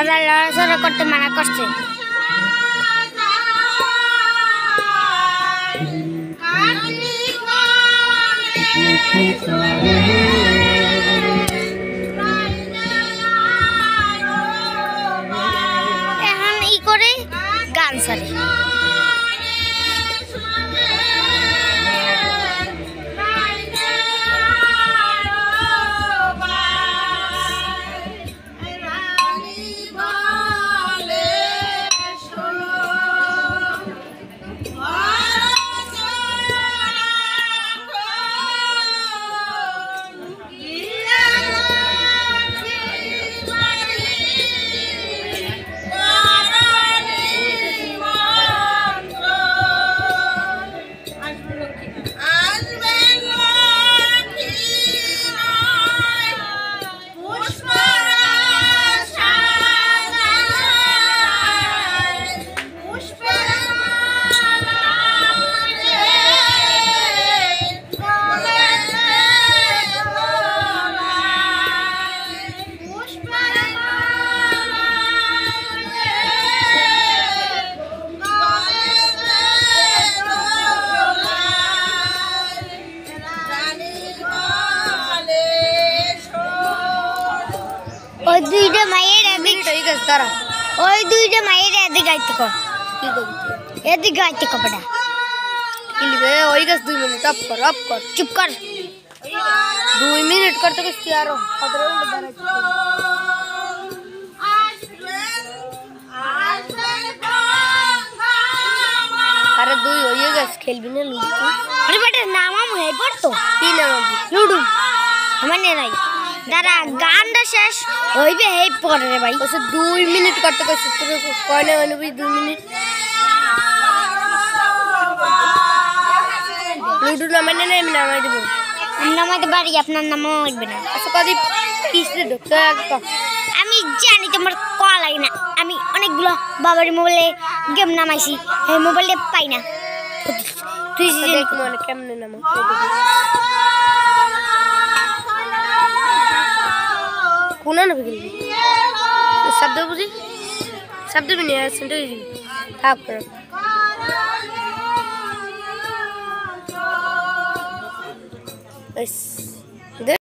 গলা লড়াচড়া করতে মানা করছে। এখন ই করে গান ছাড়ে। ওই দুইটা মায়ের এদিক তারা ওই দুইটা মায়ের এদিক গাইতে কর কি করবি এদিক গাইতে কপড়া কিনবে ওই গাছ 2 মিনিট অফ কর চুপ কর 2 মিনিট করতে কইছি আরো 15 মিনিট দাঁড়াইছি আরে দুই হইয়ে গেছ খেলবি না লুডু আরে বেটা নামাম হই পড়তো কি নাম লুডু মানে নাই দাঁড়া গানটা শেষ হইবে হেই পরে রে ভাই ওসে 2 মিনিট করতে কইছিস তোর কয়নে অনুবি 2 মিনিট লুডু না মানে না আমি নামাই দেব আমি নামাইতে পারি আপনার নামও হইবে না আচ্ছা কদি কিসে ঢুকতে একদম আমি জানি তোমার কল লাগে না আমি অনেকগুলো বাবার মোবাইলে গেম নামাইছি এই মোবাইলে পাই না তুই দেখ মনে কেমনে নামা কোনা না বিগলি শব্দ বুঝি শব্দ भी नहीं है सुनते ही आप करो बस